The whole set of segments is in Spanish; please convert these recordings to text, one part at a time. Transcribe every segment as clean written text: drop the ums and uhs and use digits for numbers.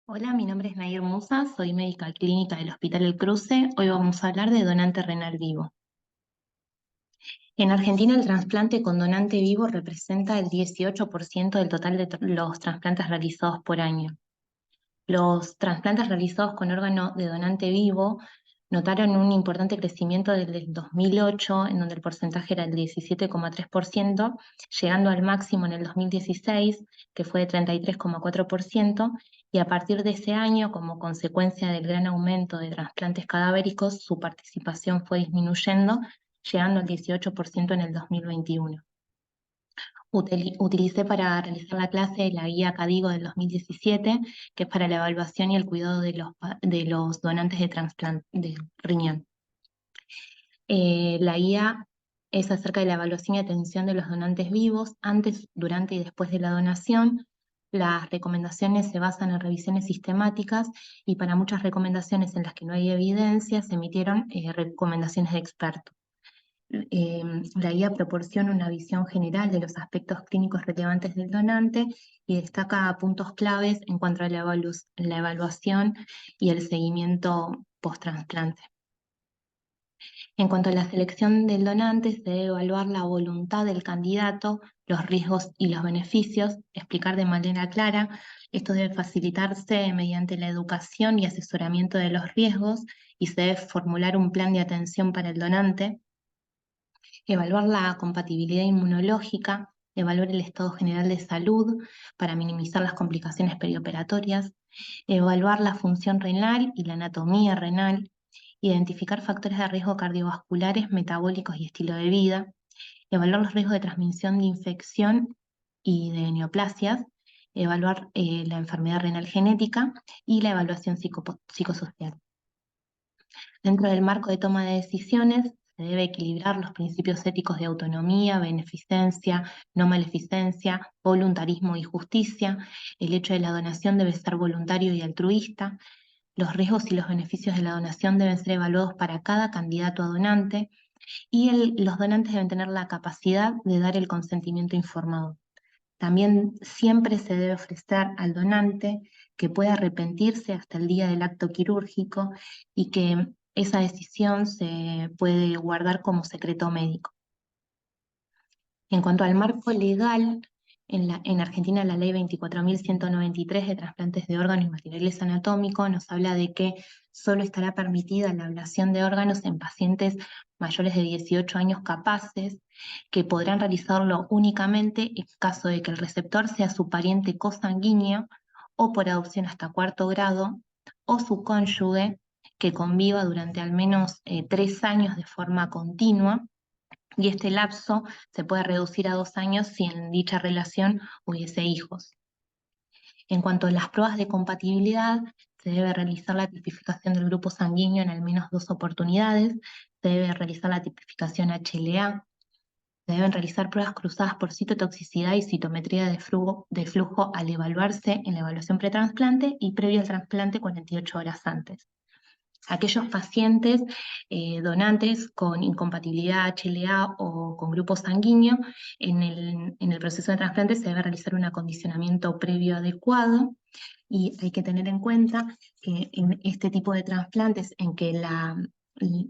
Hola, mi nombre es Nair Musa, soy médica clínica del Hospital El Cruce. Hoy vamos a hablar de donante renal vivo. En Argentina, el trasplante con donante vivo representa el 18% del total de los trasplantes realizados por año. Los trasplantes realizados con órgano de donante vivo notaron un importante crecimiento desde el 2008, en donde el porcentaje era el 17,3%, llegando al máximo en el 2016, que fue de 33,4%, y a partir de ese año, como consecuencia del gran aumento de trasplantes cadavéricos, su participación fue disminuyendo, llegando al 18% en el 2021. Utilicé para realizar la clase la guía CADIGO del 2017, que es para la evaluación y el cuidado de los donantes de trasplante de riñón. La guía es acerca de la evaluación y atención de los donantes vivos antes, durante y después de la donación. Las recomendaciones se basan en revisiones sistemáticas y para muchas recomendaciones en las que no hay evidencia se emitieron recomendaciones de expertos. La guía proporciona una visión general de los aspectos clínicos relevantes del donante y destaca puntos claves en cuanto a la evaluación y el seguimiento post-trasplante. En cuanto a la selección del donante, se debe evaluar la voluntad del candidato, los riesgos y los beneficios, explicar de manera clara. Esto debe facilitarse mediante la educación y asesoramiento de los riesgos y se debe formular un plan de atención para el donante. Evaluar la compatibilidad inmunológica, evaluar el estado general de salud para minimizar las complicaciones perioperatorias, evaluar la función renal y la anatomía renal, identificar factores de riesgo cardiovasculares, metabólicos y estilo de vida, evaluar los riesgos de transmisión de infección y de neoplasias, evaluar la enfermedad renal genética y la evaluación psicosocial. Dentro del marco de toma de decisiones, se debe equilibrar los principios éticos de autonomía, beneficencia, no maleficencia, voluntarismo y justicia. El hecho de la donación debe ser voluntario y altruista. Los riesgos y los beneficios de la donación deben ser evaluados para cada candidato a donante y los donantes deben tener la capacidad de dar el consentimiento informado. También siempre se debe ofrecer al donante que pueda arrepentirse hasta el día del acto quirúrgico y que esa decisión se puede guardar como secreto médico. En cuanto al marco legal, en Argentina la ley 24.193 de trasplantes de órganos y materiales anatómicos nos habla de que solo estará permitida la ablación de órganos en pacientes mayores de 18 años capaces, que podrán realizarlo únicamente en caso de que el receptor sea su pariente cosanguíneo o por adopción hasta cuarto grado, o su cónyuge que conviva durante al menos 3 años de forma continua, y este lapso se puede reducir a 2 años si en dicha relación hubiese hijos. En cuanto a las pruebas de compatibilidad, se debe realizar la tipificación del grupo sanguíneo en al menos 2 oportunidades, se debe realizar la tipificación HLA, se deben realizar pruebas cruzadas por citotoxicidad y citometría de flujo al evaluarse en la evaluación pretrasplante y previo al trasplante 48 horas antes. Aquellos pacientes donantes con incompatibilidad HLA o con grupo sanguíneo, en el proceso de trasplante se debe realizar un acondicionamiento previo adecuado y hay que tener en cuenta que en este tipo de trasplantes en que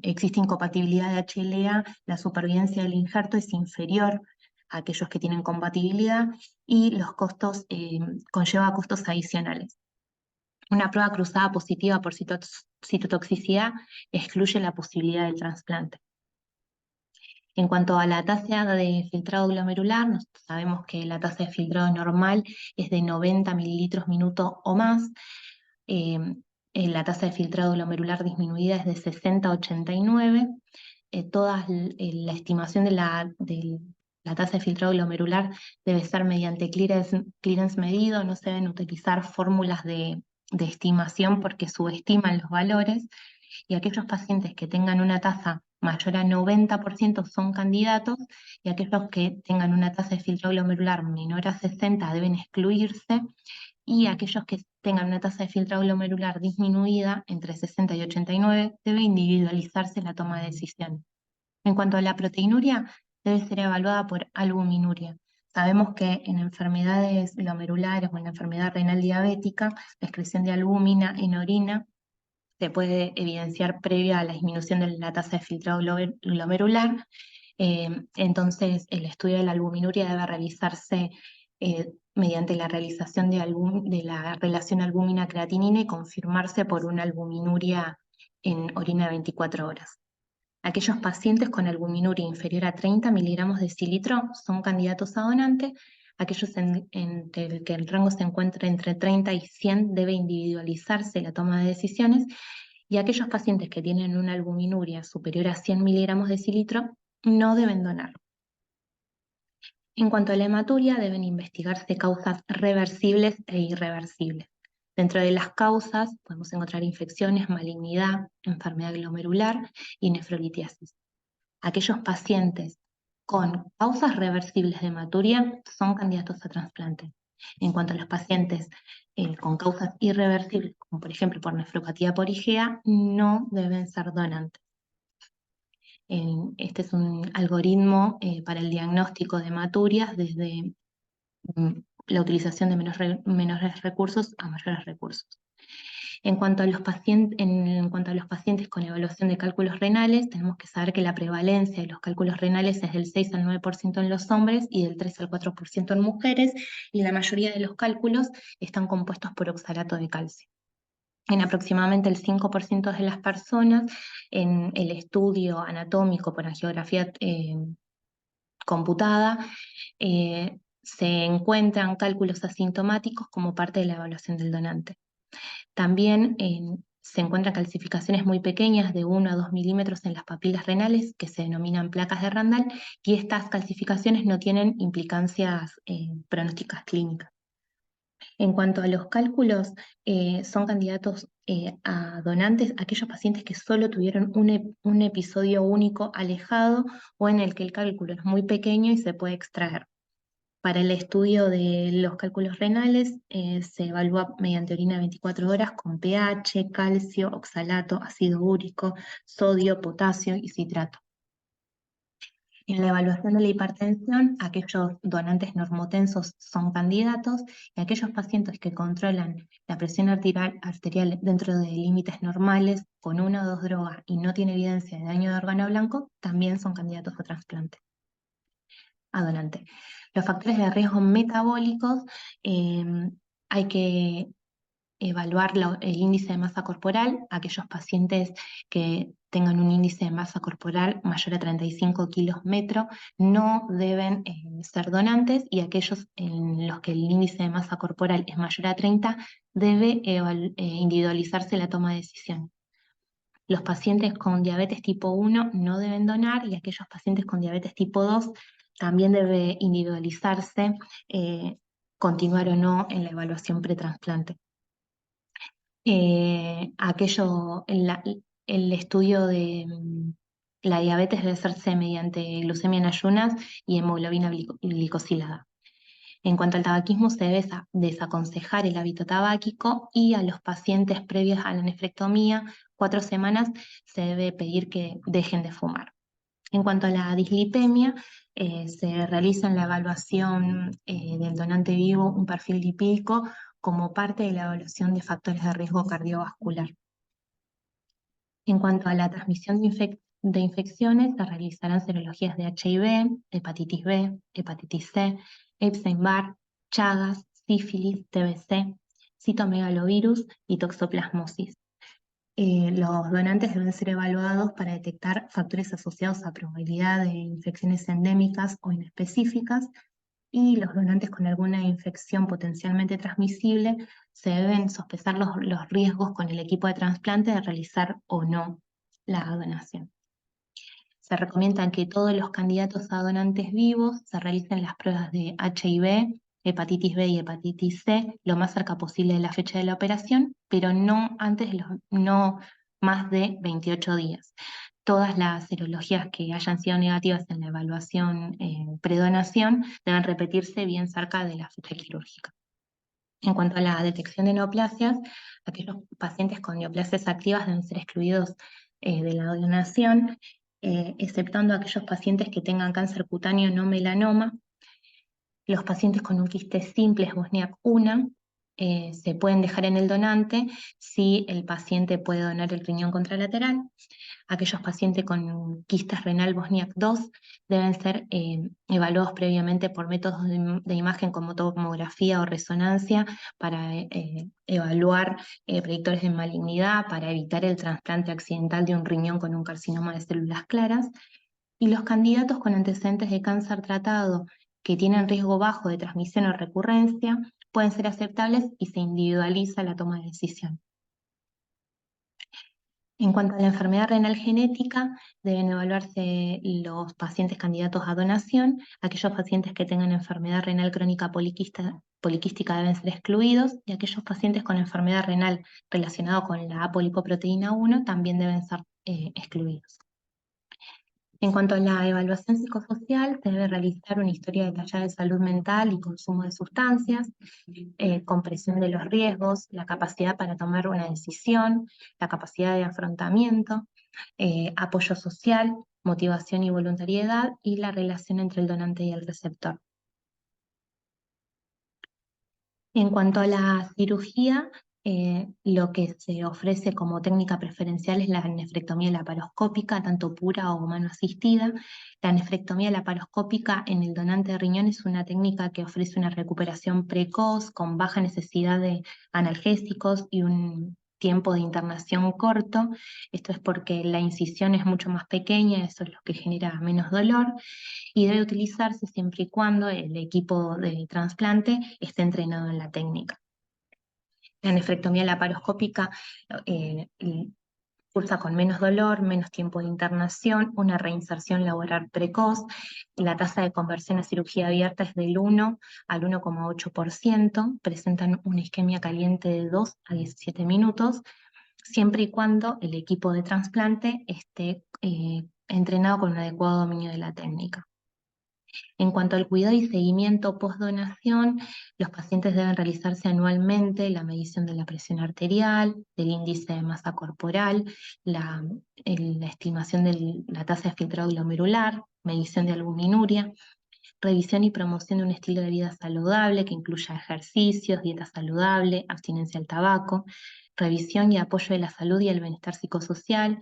existe incompatibilidad de HLA, la supervivencia del injerto es inferior a aquellos que tienen compatibilidad y los costos conlleva costos adicionales. Una prueba cruzada positiva por citotoxicidad excluye la posibilidad del trasplante. En cuanto a la tasa de filtrado glomerular, nosotros sabemos que la tasa de filtrado normal es de 90 mililitros minuto o más. La tasa de filtrado glomerular disminuida es de 60 a 89. La estimación de la tasa de filtrado glomerular debe ser mediante clearance medido, no se deben utilizar fórmulas de estimación porque subestiman los valores, y aquellos pacientes que tengan una tasa mayor a 90% son candidatos, y aquellos que tengan una tasa de filtrado glomerular menor a 60 deben excluirse, y aquellos que tengan una tasa de filtrado glomerular disminuida entre 60 y 89 debe individualizarse la toma de decisiones. En cuanto a la proteinuria, debe ser evaluada por albuminuria. Sabemos que en enfermedades glomerulares o en la enfermedad renal diabética, la excreción de albúmina en orina se puede evidenciar previa a la disminución de la tasa de filtrado glomerular. Entonces, el estudio de la albuminuria debe realizarse mediante la realización de la relación albúmina-creatinina y confirmarse por una albuminuria en orina de 24 horas. Aquellos pacientes con albuminuria inferior a 30 miligramos de decilitro son candidatos a donante. Aquellos entre el que el rango se encuentra entre 30 y 100 debe individualizarse la toma de decisiones, y aquellos pacientes que tienen una albuminuria superior a 100 miligramos de decilitro no deben donar. En cuanto a la hematuria, deben investigarse causas reversibles e irreversibles. Dentro de las causas podemos encontrar infecciones, malignidad, enfermedad glomerular y nefrolitiasis. Aquellos pacientes con causas reversibles de hematuria son candidatos a trasplante. En cuanto a los pacientes con causas irreversibles, como por ejemplo por nefropatía por IgA, no deben ser donantes. Este es un algoritmo para el diagnóstico de hematurias desde la utilización de menores recursos a mayores recursos. En cuanto a los pacientes con evaluación de cálculos renales, tenemos que saber que la prevalencia de los cálculos renales es del 6 al 9% en los hombres y del 3 al 4% en mujeres, y la mayoría de los cálculos están compuestos por oxalato de calcio. En aproximadamente el 5% de las personas, en el estudio anatómico por angiografía computada, se encuentran cálculos asintomáticos como parte de la evaluación del donante. También se encuentran calcificaciones muy pequeñas de 1 a 2 milímetros en las papilas renales, que se denominan placas de Randall, y estas calcificaciones no tienen implicancias pronósticas clínicas. En cuanto a los cálculos, son candidatos a donantes aquellos pacientes que solo tuvieron un episodio único alejado o en el que el cálculo es muy pequeño y se puede extraer. Para el estudio de los cálculos renales se evalúa mediante orina 24 horas con pH, calcio, oxalato, ácido úrico, sodio, potasio y citrato. En la evaluación de la hipertensión, aquellos donantes normotensos son candidatos, y aquellos pacientes que controlan la presión arterial dentro de límites normales con 1 o 2 drogas y no tiene evidencia de daño de órgano blanco también son candidatos a trasplante. A donante. Los factores de riesgo metabólicos, hay que evaluar el índice de masa corporal. Aquellos pacientes que tengan un índice de masa corporal mayor a 35 kilos metro no deben ser donantes, y aquellos en los que el índice de masa corporal es mayor a 30 debe individualizarse la toma de decisión. Los pacientes con diabetes tipo 1 no deben donar, y aquellos pacientes con diabetes tipo 2 también debe individualizarse continuar o no en la evaluación pretrasplante. El estudio de la diabetes debe hacerse mediante glucemia en ayunas y hemoglobina glicosilada. En cuanto al tabaquismo, se debe desaconsejar el hábito tabáquico, y a los pacientes previos a la nefrectomía, 4 semanas, se debe pedir que dejen de fumar. En cuanto a la dislipemia, se realiza en la evaluación del donante vivo un perfil lipídico como parte de la evaluación de factores de riesgo cardiovascular. En cuanto a la transmisión de infecciones, se realizarán serologías de HIV, hepatitis B, hepatitis C, Epstein-Barr, Chagas, sífilis, TBC, citomegalovirus y toxoplasmosis. Los donantes deben ser evaluados para detectar factores asociados a probabilidad de infecciones endémicas o inespecíficas, y los donantes con alguna infección potencialmente transmisible se deben sospechar los riesgos con el equipo de trasplante de realizar o no la donación. Se recomienda que todos los candidatos a donantes vivos se realicen las pruebas de HIV, hepatitis B y hepatitis C lo más cerca posible de la fecha de la operación, pero no más de 28 días. Todas las serologías que hayan sido negativas en la evaluación predonación deben repetirse bien cerca de la fecha quirúrgica. En cuanto a la detección de neoplasias, aquellos pacientes con neoplasias activas deben ser excluidos de la donación, exceptuando aquellos pacientes que tengan cáncer cutáneo no melanoma, Los pacientes con un quiste simple Bosniak-1 se pueden dejar en el donante si el paciente puede donar el riñón contralateral. Aquellos pacientes con quistes renal Bosniak-2 deben ser evaluados previamente por métodos de imagen como tomografía o resonancia para evaluar predictores de malignidad, para evitar el trasplante accidental de un riñón con un carcinoma de células claras. Y los candidatos con antecedentes de cáncer tratado que tienen riesgo bajo de transmisión o recurrencia pueden ser aceptables y se individualiza la toma de decisión. En cuanto a la enfermedad renal genética, deben evaluarse los pacientes candidatos a donación. Aquellos pacientes que tengan enfermedad renal crónica poliquística deben ser excluidos, y aquellos pacientes con enfermedad renal relacionada con la apolipoproteína 1 también deben ser excluidos. En cuanto a la evaluación psicosocial, se debe realizar una historia detallada de salud mental y consumo de sustancias, comprensión de los riesgos, la capacidad para tomar una decisión, la capacidad de afrontamiento, apoyo social, motivación y voluntariedad, y la relación entre el donante y el receptor. En cuanto a la cirugía, lo que se ofrece como técnica preferencial es la nefrectomía laparoscópica, tanto pura o mano asistida. La nefrectomía laparoscópica en el donante de riñón es una técnica que ofrece una recuperación precoz, con baja necesidad de analgésicos y un tiempo de internación corto. Esto es porque la incisión es mucho más pequeña, eso es lo que genera menos dolor, y debe utilizarse siempre y cuando el equipo de trasplante esté entrenado en la técnica. La nefrectomía laparoscópica eh, cursa con menos dolor, menos tiempo de internación, una reinserción laboral precoz. La tasa de conversión a cirugía abierta es del 1 al 1,8%, presentan una isquemia caliente de 2 a 17 minutos, siempre y cuando el equipo de trasplante esté entrenado con un adecuado dominio de la técnica. En cuanto al cuidado y seguimiento post-donación, los pacientes deben realizarse anualmente la medición de la presión arterial, del índice de masa corporal, la estimación de la tasa de filtrado glomerular, medición de albuminuria, revisión y promoción de un estilo de vida saludable que incluya ejercicios, dieta saludable, abstinencia al tabaco, revisión y apoyo de la salud y el bienestar psicosocial.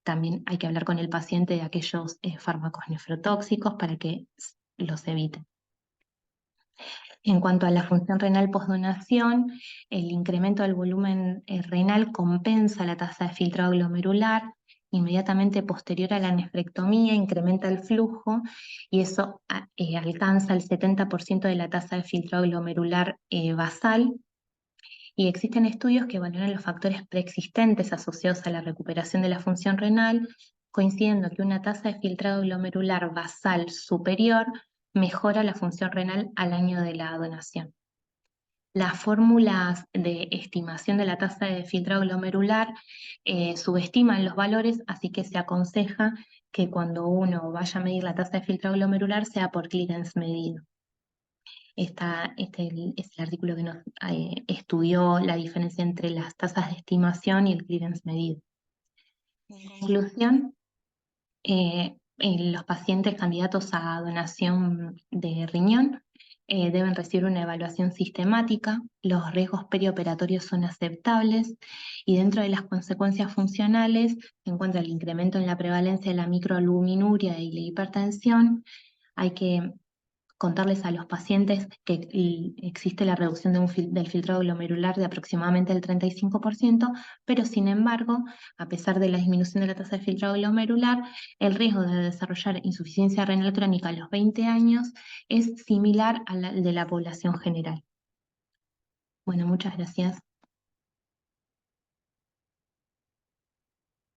También hay que hablar con el paciente de aquellos fármacos nefrotóxicos para que los evite. En cuanto a la función renal postdonación, el incremento del volumen renal compensa la tasa de filtrado glomerular. Inmediatamente posterior a la nefrectomía incrementa el flujo y eso alcanza el 70% de la tasa de filtrado glomerular basal. Y existen estudios que valoran los factores preexistentes asociados a la recuperación de la función renal, coincidiendo que una tasa de filtrado glomerular basal superior mejora la función renal al año de la donación. Las fórmulas de estimación de la tasa de filtrado glomerular subestiman los valores, así que se aconseja que cuando uno vaya a medir la tasa de filtrado glomerular sea por clearance medido. Este es el artículo que nos estudió la diferencia entre las tasas de estimación y el clearance medido. En conclusión, los pacientes candidatos a donación de riñón deben recibir una evaluación sistemática, los riesgos perioperatorios son aceptables y dentro de las consecuencias funcionales se encuentra el incremento en la prevalencia de la microalbuminuria y la hipertensión. Hay que contarles a los pacientes que existe la reducción del filtrado glomerular de aproximadamente el 35%, pero sin embargo, a pesar de la disminución de la tasa de filtrado glomerular, el riesgo de desarrollar insuficiencia renal crónica a los 20 años es similar al de la población general. Bueno, muchas gracias.